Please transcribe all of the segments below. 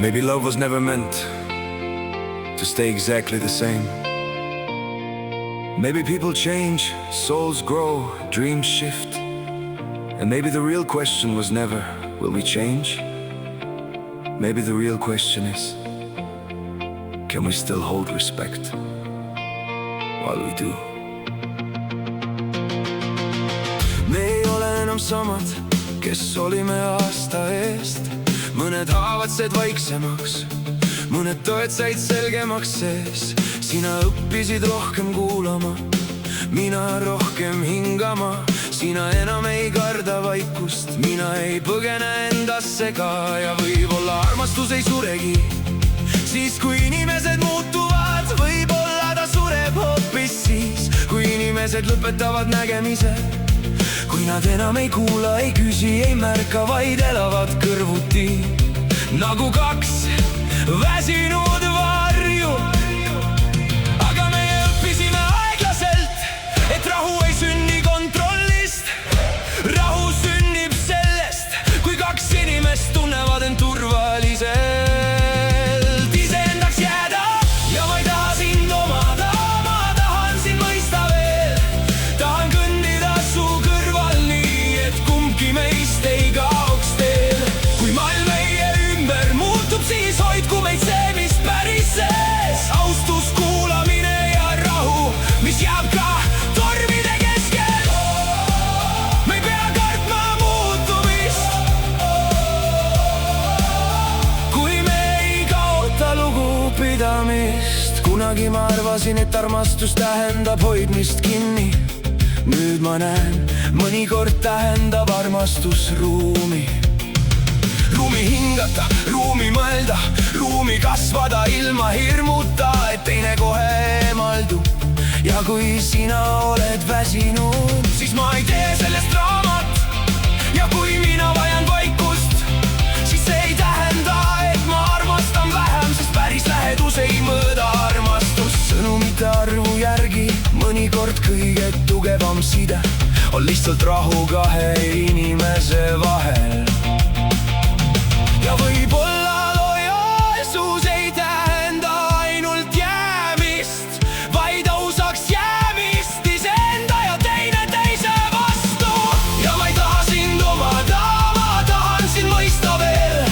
Maybe love was never meant to stay exactly the same. Maybe people change, souls grow, dreams shift. And maybe the real question was never, will we change? Maybe the real question is, can we still hold respect while we do? Me ei ole enam samad, kes olime aasta eest. Mõned haavad said vaiksemaks, mõned tõed said selgemaks sees. Sina õppisid rohkem kuulama, mina rohkem hingama. Sina enam ei karda vaikust, mina ei põgene endasse ka. Ja võib-olla armastus ei suregi siis, kui inimesed muutuvad. Võib-olla ta sureb hoopis siis, kui inimesed lõpetavad nägemise. Kui nad enam ei kuula, ei küsi, ei märka, vaid elavad kõrvuti nagu kaks väsinud varju. Aga meie õppisime aeglaselt, et rahu ei sünni kontrollist. Rahu sünnib sellest, kui kaks inimest tunnevad end turvaliselt iseendaks jääda. Ja ma ei taha sind omada, ma tahan sind mõista veel. Tahan kõndida su kõrval nii, et kumbki meist ei kaoks teel. Kui maailm meie ümber muutub, siis hoidku meid see, mis päris sees. Austus, kuulamine ja rahu, mis jääb ka tormide keskel. Me ei pea kartma muutumist, kui me ei kaota lugupidamist. Kunagi ma arvasin, et armastus tähendab hoidmist kinni. Nüüd ma näen, mõnikord tähendab armastus ruumi. Ruumi hingata, ruumi mõelda, ruumi kasvada ilma hirmuta, et teine kohe eemaldub. Ja kui sina oled väsinud, siis ma ei tee sellest draamat. Ja kui mina vajan vaikust, siis see ei tähenda, et ma armastan vähem, sest päris lähedus ei mõõda armastus. Sõnumite arvu järgi mõnikord kõige tugevam side on lihtsalt rahu kahe inimese vahel. Ja võib-olla lojaalsus ei tähenda ainult jäämist, vaid ausaks jäämist iseenda ja teineteise vastu. Ja ma ei taha sind omada, ma tahan sind mõista veel.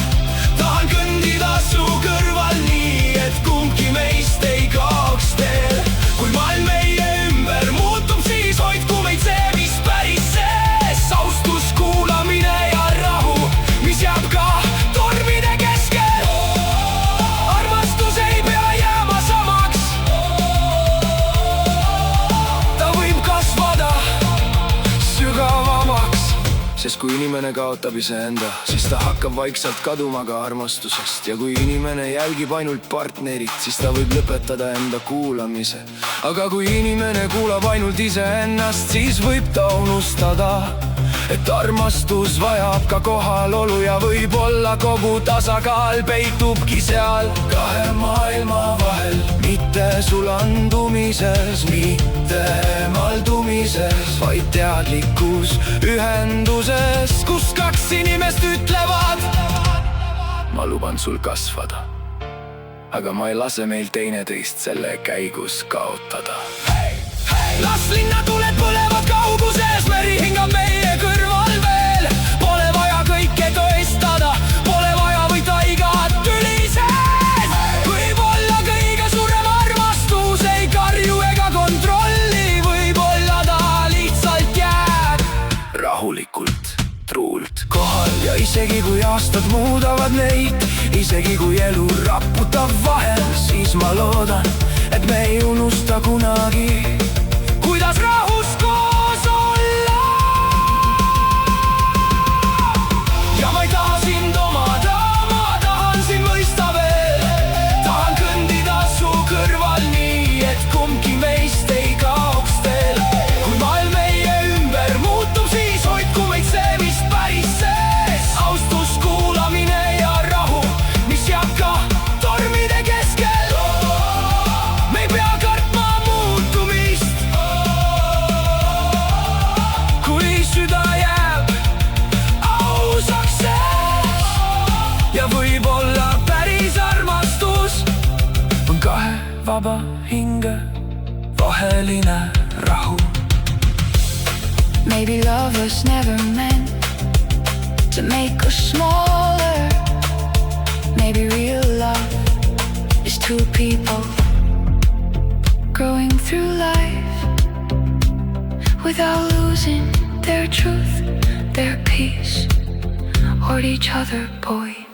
Tahan kõndida su kõrval nii, et kumbki meist ei kaoks teel. Kui maailm meie ümber muutub, siis hoidku meid see, mis päris sees. Austus, kuulamine ja rahu, mis jääb ka tormide keskel. Armastus ei pea jääma samaks, ta võib kasvada sügavamaks. Sest kui inimene kaotab iseenda, siis ta hakkab vaikselt kaduma ka armastusest. Ja kui inimene jälgib ainult partnerit, siis ta võib lõpetada enda kuulamise. Aga kui inimene kuulab ainult iseennast, siis võib ta unustada, et armastus vajab ka kohalolu. Ja võib-olla kogu tasakaal peitubki seal kahe maailma vahel. Mitte sulandumises, mitte maldumises, vaid teadlikkus ühenduses, kus kaks inimest ütlevad, ma luban sul kasvada, aga ma ei lase meil teineteist selle käigus kaotada. Las linnatuled põlevad kauguses, meri hingab meie kõrval veel. Pole vaja kõike tõestada, pole vaja võita igat tüli sees. Võib-olla kõige suurem armastus ei karju ega kontrolli. Võib-olla ta lihtsalt jääb rahulikult, truult kohal. Ja isegi kui aastad muudavad neid, isegi kui elu raputab vahel, siis ma loodan, et me ei unusta kunagi, kuidas rahus koos olla. Ja ma ei taha sind omada, ma tahan sind mõista veel. Tahan kõndida su kõrval nii, et kumbki meist ei kaoks teel. Kui maailm meie ümber muutub, siis hoidku meid see, mis päris sees. Austus, kuulamine ja rahu, mis jääb ka tormide keskel. Me ei pea kartma muutumist, vaba hinge vaheline rahu. Maybe love was never meant to make us smaller. Maybe real love is two people growing through life without losing their truth, their peace, or each other, boy.